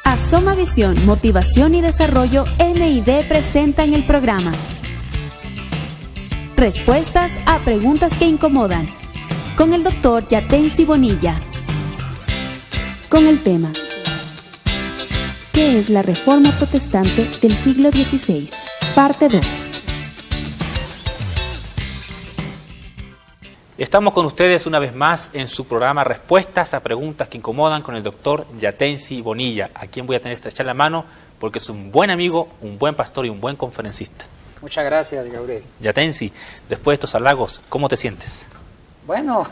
Asoma Visión, Motivación y Desarrollo MID presenta en el programa Respuestas a preguntas que incomodan, con el Dr. Yatensi Bonilla, con el tema ¿qué es la Reforma Protestante del siglo XVI? Parte 2. Estamos con ustedes una vez más en su programa Respuestas a preguntas que incomodan con el Dr. Yatensi Bonilla, a quien voy a tener que echar la mano porque es un buen amigo, un buen pastor y un buen conferencista. Muchas gracias, Gabriel. Yatensi, después de estos halagos, ¿cómo te sientes? Bueno,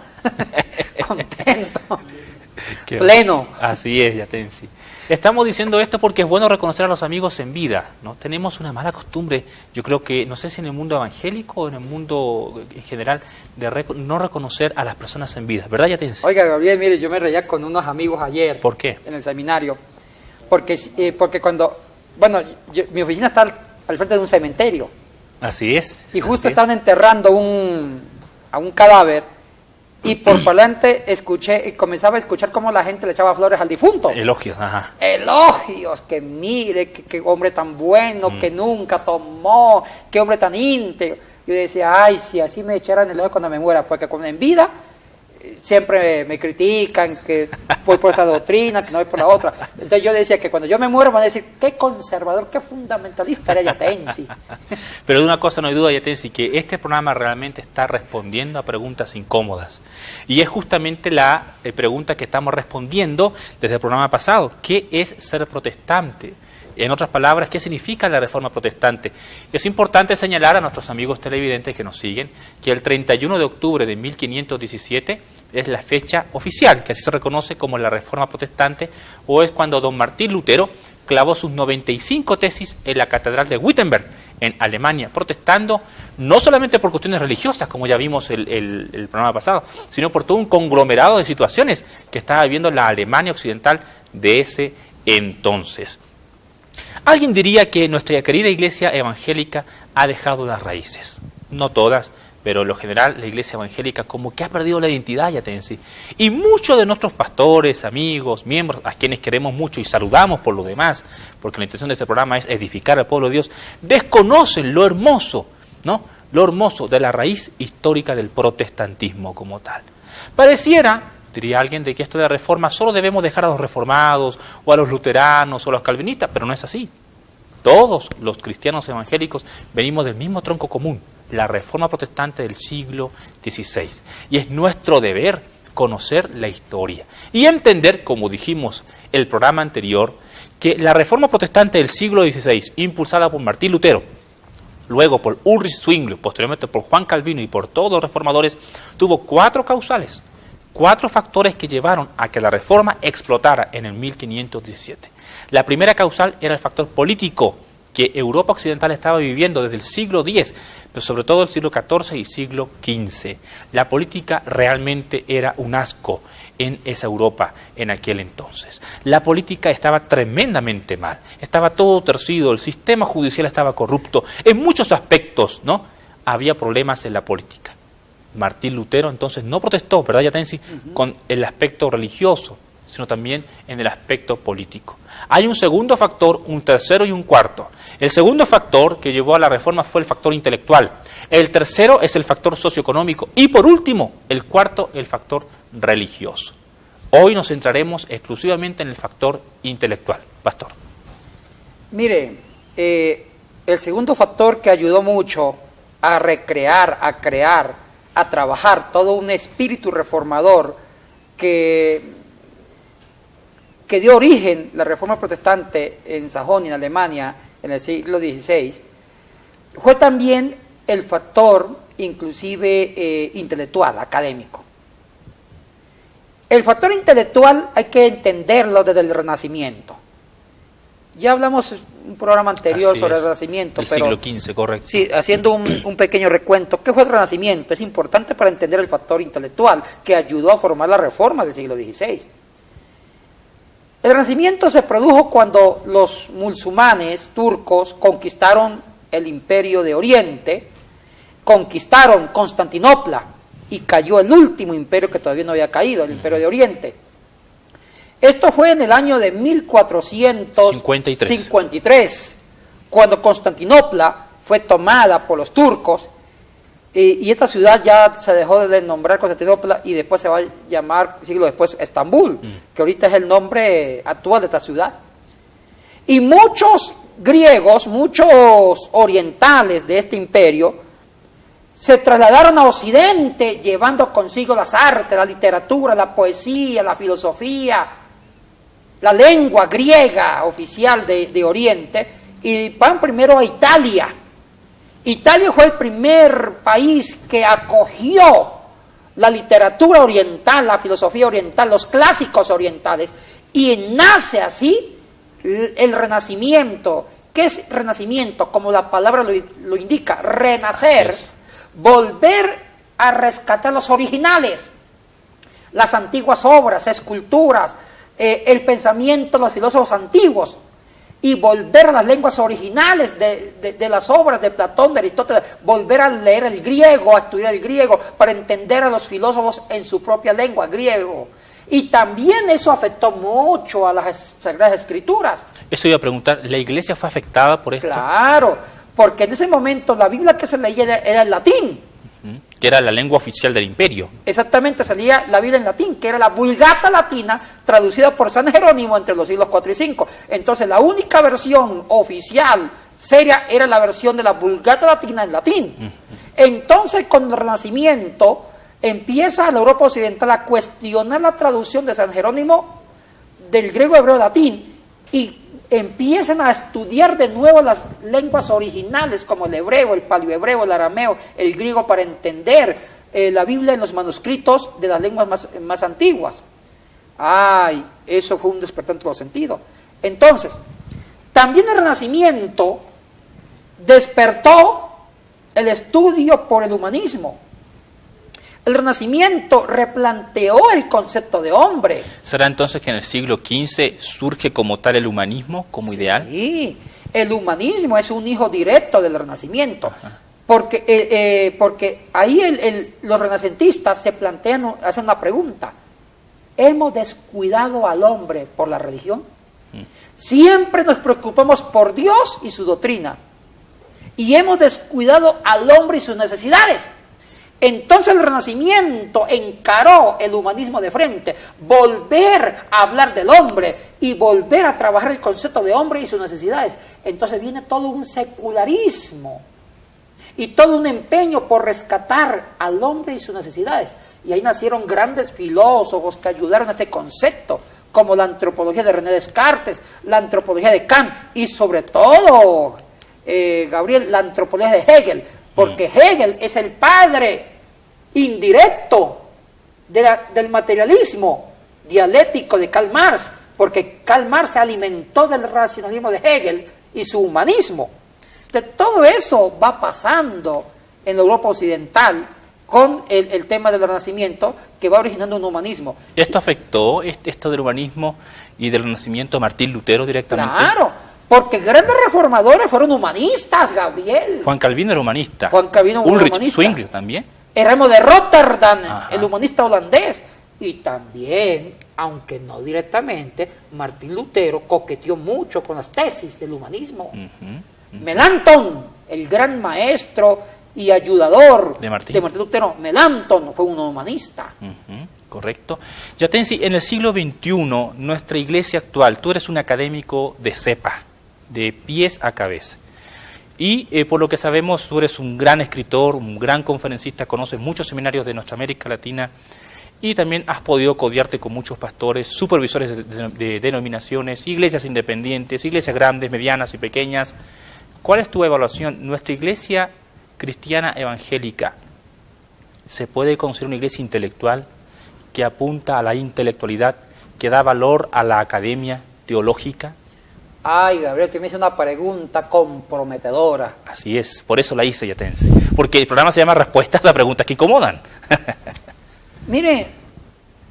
contento, pleno. Así es, Yatensi. Estamos diciendo esto porque es bueno reconocer a los amigos en vida, ¿no? Tenemos una mala costumbre, yo creo que, no sé si en el mundo evangélico o en el mundo en general, de no reconocer a las personas en vida, ¿verdad, Yatensi? Oiga, Gabriel, mire, yo me reía con unos amigos ayer. ¿Por qué? En el seminario. Porque cuando, bueno, mi oficina está al frente de un cementerio. Así es. Y justo estaban enterrando a un cadáver. Y por delante comenzaba a escuchar cómo la gente le echaba flores al difunto. Elogios, ajá. Elogios, que mire, que hombre tan bueno, que nunca tomó, que hombre tan íntegro. Yo decía, ay, si así me echaran el ojo cuando me muera, porque cuando en vida siempre me critican, que voy por esta doctrina, que no voy por la otra. Entonces yo decía que cuando yo me muero van a decir, qué conservador, qué fundamentalista era Yatensi. Pero de una cosa no hay duda, Yatensi, que este programa realmente está respondiendo a preguntas incómodas. Y es justamente la pregunta que estamos respondiendo desde el programa pasado. ¿Qué es ser protestante? En otras palabras, ¿qué significa la Reforma Protestante? Es importante señalar a nuestros amigos televidentes que nos siguen que el 31 de octubre de 1517 es la fecha oficial, que así se reconoce como la Reforma Protestante, o es cuando don Martín Lutero clavó sus 95 tesis en la Catedral de Wittenberg, en Alemania, protestando no solamente por cuestiones religiosas, como ya vimos el programa pasado, sino por todo un conglomerado de situaciones que estaba viviendo la Alemania occidental de ese entonces. Alguien diría que nuestra querida iglesia evangélica ha dejado las raíces. No todas, pero en lo general la iglesia evangélica como que ha perdido la identidad, Yatensi. Y muchos de nuestros pastores, amigos, miembros, a quienes queremos mucho y saludamos por lo demás, porque la intención de este programa es edificar al pueblo de Dios, desconocen lo hermoso, ¿no? Lo hermoso de la raíz histórica del protestantismo como tal. Pareciera, diría alguien, de que esto de la reforma solo debemos dejar a los reformados, o a los luteranos, o a los calvinistas, pero no es así. Todos los cristianos evangélicos venimos del mismo tronco común, la Reforma Protestante del siglo XVI. Y es nuestro deber conocer la historia y entender, como dijimos el programa anterior, que la Reforma Protestante del siglo XVI, impulsada por Martín Lutero, luego por Ulrich Zwingli, posteriormente por Juan Calvino y por todos los reformadores, tuvo 4 causales. 4 factores que llevaron a que la reforma explotara en el 1517. La primera causal era el factor político que Europa occidental estaba viviendo desde el siglo X, pero sobre todo el siglo XIV y siglo XV. La política realmente era un asco en esa Europa en aquel entonces. La política estaba tremendamente mal, estaba todo torcido, el sistema judicial estaba corrupto, en muchos aspectos, ¿no? Había problemas en la política. Martín Lutero entonces no protestó, ¿verdad, Yatensi? Con el aspecto religioso, sino también en el aspecto político. Hay un segundo factor, un tercero y un cuarto. El segundo factor que llevó a la reforma fue el factor intelectual. El tercero es el factor socioeconómico. Y por último, el cuarto, el factor religioso. Hoy nos centraremos exclusivamente en el factor intelectual. Pastor. Mire, el segundo factor que ayudó mucho a recrear, a crear, a trabajar todo un espíritu reformador que dio origen la Reforma Protestante en Sajonia, en Alemania, en el siglo XVI, fue también el factor inclusive intelectual, académico. El factor intelectual hay que entenderlo desde el Renacimiento. Ya hablamos en un programa anterior sobre el Renacimiento. El siglo XV, correcto. Sí, haciendo un pequeño recuento. ¿Qué fue el Renacimiento? Es importante para entender el factor intelectual que ayudó a formar la reforma del siglo XVI. El Renacimiento se produjo cuando los musulmanes turcos conquistaron el Imperio de Oriente, conquistaron Constantinopla y cayó el último imperio que todavía no había caído, el Imperio de Oriente. Esto fue en el año de 1453, cuando Constantinopla fue tomada por los turcos, y esta ciudad ya se dejó de nombrar Constantinopla y después se va a llamar, siglo después, Estambul, que ahorita es el nombre actual de esta ciudad. Y muchos griegos, muchos orientales de este imperio, se trasladaron a Occidente llevando consigo las artes, la literatura, la poesía, la filosofía, la lengua griega oficial de Oriente, y van primero a Italia. Italia fue el primer país que acogió la literatura oriental, la filosofía oriental, los clásicos orientales, y nace así el Renacimiento. ¿Qué es Renacimiento? Como la palabra lo indica, renacer, volver a rescatar los originales, las antiguas obras, esculturas, el pensamiento de los filósofos antiguos, y volver a las lenguas originales de las obras de Platón, de Aristóteles, volver a leer el griego, a estudiar el griego, para entender a los filósofos en su propia lengua, griego. Y también eso afectó mucho a las Sagradas Escrituras. Eso iba a preguntar, ¿la Iglesia fue afectada por esto? Claro, porque en ese momento la Biblia que se leía era el latín. Que era la lengua oficial del imperio. Exactamente, salía la Biblia en latín, que era la Vulgata Latina, traducida por San Jerónimo entre los siglos 4 y 5. Entonces, la única versión oficial, seria, era la versión de la Vulgata Latina en latín. Entonces, con el Renacimiento, empieza la Europa Occidental a cuestionar la traducción de San Jerónimo del griego hebreo al latín, y empiezan a estudiar de nuevo las lenguas originales como el hebreo, el paleohebreo, el arameo, el griego, para entender la Biblia en los manuscritos de las lenguas más antiguas. ¡Ay! Eso fue un despertar en todo sentido. Entonces, también el Renacimiento despertó el estudio por el humanismo. El Renacimiento replanteó el concepto de hombre. ¿Será entonces que en el siglo XV surge como tal el humanismo como ideal? Sí, el humanismo es un hijo directo del Renacimiento. Porque ahí los renacentistas se plantean, hacen una pregunta: ¿hemos descuidado al hombre por la religión? Siempre nos preocupamos por Dios y su doctrina, y hemos descuidado al hombre y sus necesidades. Entonces el Renacimiento encaró el humanismo de frente, volver a hablar del hombre y volver a trabajar el concepto de hombre y sus necesidades. Entonces viene todo un secularismo y todo un empeño por rescatar al hombre y sus necesidades. Y ahí nacieron grandes filósofos que ayudaron a este concepto, como la antropología de René Descartes, la antropología de Kant y sobre todo, Gabriel, la antropología de Hegel. Porque Hegel es el padre indirecto del materialismo dialéctico de Karl Marx, porque Karl Marx se alimentó del racionalismo de Hegel y su humanismo. Entonces, todo eso va pasando en la Europa occidental con el tema del Renacimiento, que va originando un humanismo. ¿Esto afectó, esto del humanismo y del Renacimiento, a Martín Lutero directamente? Claro. Porque grandes reformadores fueron humanistas, Gabriel. Juan Calvino era humanista. Juan Calvino era Ulrich humanista. Zwingli también. Erasmo de Rotterdam, Ajá. el humanista holandés. Y también, aunque no directamente, Martín Lutero coqueteó mucho con las tesis del humanismo. Melanchthon, el gran maestro y ayudador de Martín Lutero, Melanchthon fue un humanista. Correcto. Yatensi, en el siglo XXI, nuestra iglesia actual, tú eres un académico de cepa, de pies a cabeza. Y por lo que sabemos, tú eres un gran escritor, un gran conferencista, conoces muchos seminarios de nuestra América Latina y también has podido codearte con muchos pastores, supervisores de denominaciones, iglesias independientes, iglesias grandes, medianas y pequeñas. ¿Cuál es tu evaluación? ¿Nuestra iglesia cristiana evangélica se puede considerar una iglesia intelectual que apunta a la intelectualidad, que da valor a la academia teológica? Ay, Gabriel, te me hizo una pregunta comprometedora. Así es, por eso la hice, Yatensi. Porque el programa se llama Respuestas a Preguntas que Incomodan. Mire,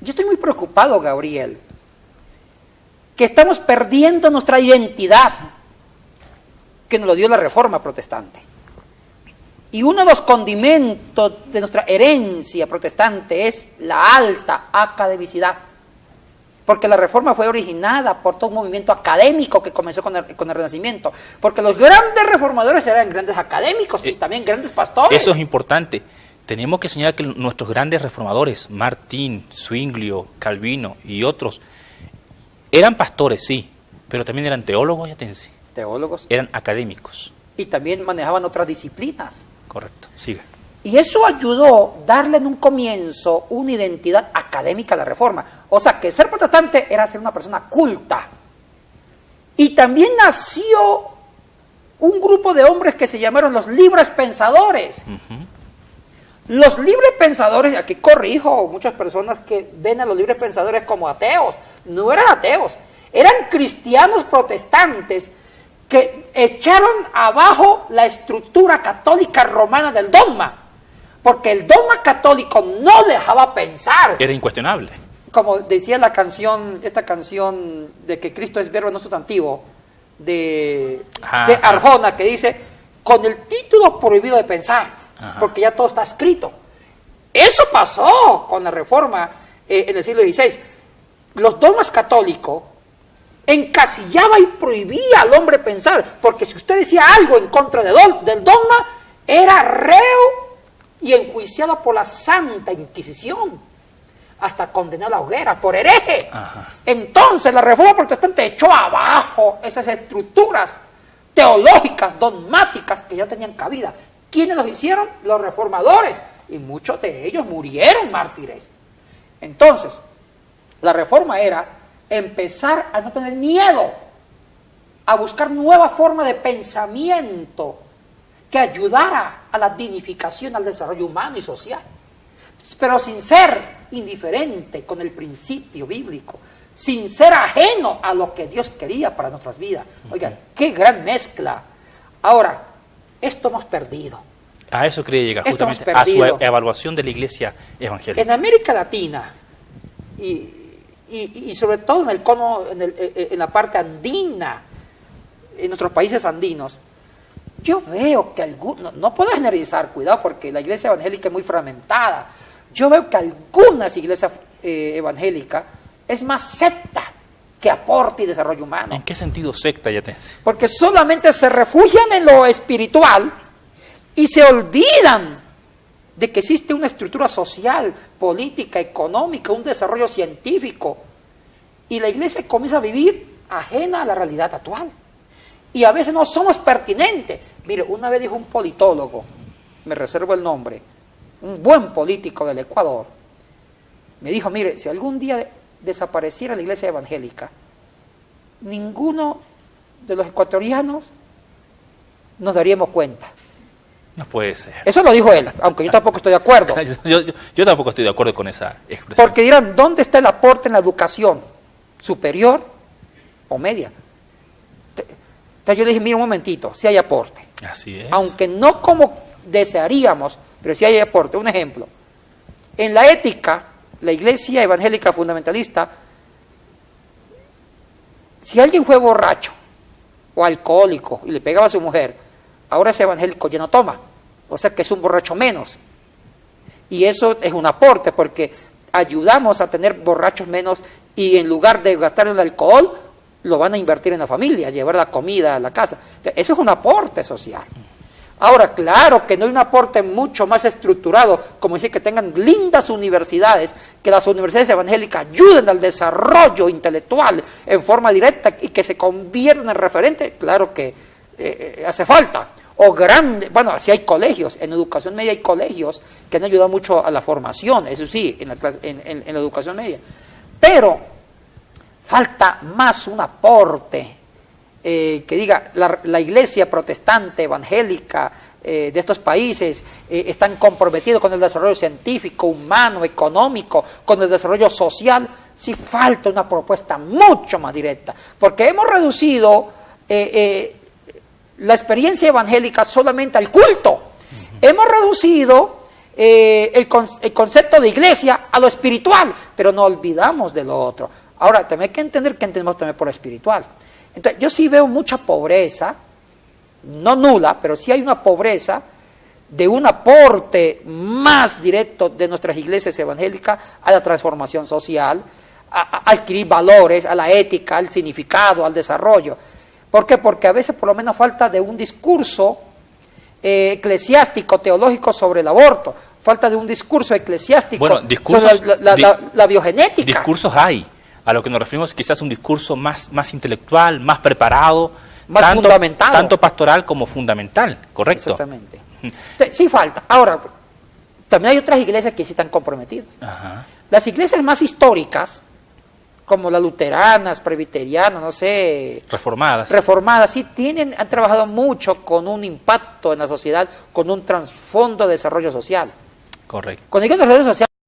yo estoy muy preocupado, Gabriel, que estamos perdiendo nuestra identidad que nos lo dio la Reforma Protestante. Y uno de los condimentos de nuestra herencia protestante es la alta academicidad. porque la Reforma fue originada por todo un movimiento académico que comenzó con el Renacimiento, porque los grandes reformadores eran grandes académicos y también grandes pastores. Eso es importante. Tenemos que señalar que nuestros grandes reformadores, Martín, Zwinglio, Calvino y otros, eran pastores, sí, pero también eran teólogos, Yatensi. Teólogos. Eran académicos. Y también manejaban otras disciplinas. Correcto, siga. Y eso ayudó a darle en un comienzo una identidad académica a la Reforma. O sea, que ser protestante era ser una persona culta. Y también nació un grupo de hombres que se llamaron los libres pensadores. Los libres pensadores, aquí corrijo, muchas personas que ven a los libres pensadores como ateos, no eran ateos, eran cristianos protestantes que echaron abajo la estructura católica romana del dogma, porque el dogma católico no dejaba pensar. Era incuestionable. Como decía la canción, esta canción de que Cristo es verbo no sustantivo, de Arjona, que dice, con el título prohibido de pensar, porque ya todo está escrito. Eso pasó con la Reforma en el siglo XVI. Los dogmas católicos encasillaba y prohibía al hombre pensar, porque si usted decía algo en contra del dogma, era reo y enjuiciado por la Santa Inquisición, hasta condenado a la hoguera por hereje. Entonces la Reforma Protestante echó abajo esas estructuras teológicas, dogmáticas que ya tenían cabida. ¿Quiénes los hicieron? Los reformadores, y muchos de ellos murieron mártires. Entonces, la Reforma era empezar a no tener miedo, a buscar nueva forma de pensamiento que ayudara a la dignificación, al desarrollo humano y social, pero sin ser indiferente con el principio bíblico, sin ser ajeno a lo que Dios quería para nuestras vidas. Oigan, qué gran mezcla. Ahora, esto hemos perdido. A eso quería llegar, justamente a su evaluación de la Iglesia evangélica. En América Latina y sobre todo en el cono, en la parte andina, en nuestros países andinos, yo veo que algunos, no puedo generalizar, cuidado, porque la iglesia evangélica es muy fragmentada. Yo veo que algunas iglesias evangélicas es más secta que aporte y desarrollo humano. ¿En qué sentido secta, Yatensi? Porque solamente se refugian en lo espiritual y se olvidan de que existe una estructura social, política, económica, un desarrollo científico. Y la iglesia comienza a vivir ajena a la realidad actual. Y a veces no somos pertinentes. Mire, una vez dijo un politólogo, me reservo el nombre, un buen político del Ecuador, me dijo, mire, si algún día desapareciera la iglesia evangélica, ninguno de los ecuatorianos nos daríamos cuenta. No puede ser. Eso lo dijo él, aunque yo tampoco estoy de acuerdo. Yo tampoco estoy de acuerdo con esa expresión. Porque dirán, ¿dónde está el aporte en la educación superior o media? Entonces yo le dije, mira un momentito, si hay aporte. Así es. Aunque no como desearíamos, pero si hay aporte. Un ejemplo, en la ética, la iglesia evangélica fundamentalista, si alguien fue borracho o alcohólico y le pegaba a su mujer, ahora ese evangélico ya no toma, o sea que es un borracho menos. Y eso es un aporte, porque ayudamos a tener borrachos menos y en lugar de gastar el alcohol, lo van a invertir en la familia, llevar la comida a la casa. Eso es un aporte social. Ahora, claro que no hay un aporte mucho más estructurado, como decir que tengan lindas universidades, que las universidades evangélicas ayuden al desarrollo intelectual en forma directa y que se conviertan en referente, claro que hace falta. O grande, bueno, si hay colegios, en educación media hay colegios que han ayudado mucho a la formación, eso sí, en la educación media. Pero falta más un aporte que diga, la iglesia protestante, evangélica de estos países están comprometidos con el desarrollo científico, humano, económico, con el desarrollo social. Sí falta una propuesta mucho más directa, porque hemos reducido la experiencia evangélica solamente al culto. Hemos reducido el concepto de iglesia a lo espiritual, pero no olvidamos de lo otro. Ahora, también hay que entender que entendemos también por lo espiritual. Entonces, yo sí veo mucha pobreza, no nula, pero sí hay una pobreza de un aporte más directo de nuestras iglesias evangélicas a la transformación social, a adquirir valores, a la ética, al significado, al desarrollo. ¿Por qué? Porque a veces por lo menos falta de un discurso eclesiástico, teológico sobre el aborto, falta de un discurso eclesiástico sobre la biogenética. Discursos hay, a lo que nos referimos quizás un discurso más intelectual, más preparado, más fundamentado. Tanto pastoral como fundamental, ¿correcto? Exactamente. Sí falta. Ahora, también hay otras iglesias que sí están comprometidas. Ajá. Las iglesias más históricas, como las luteranas, presbiterianas, no sé... Reformadas, sí han trabajado mucho con un impacto en la sociedad, con un trasfondo de desarrollo social. Correcto. Cuando digo desarrollo social,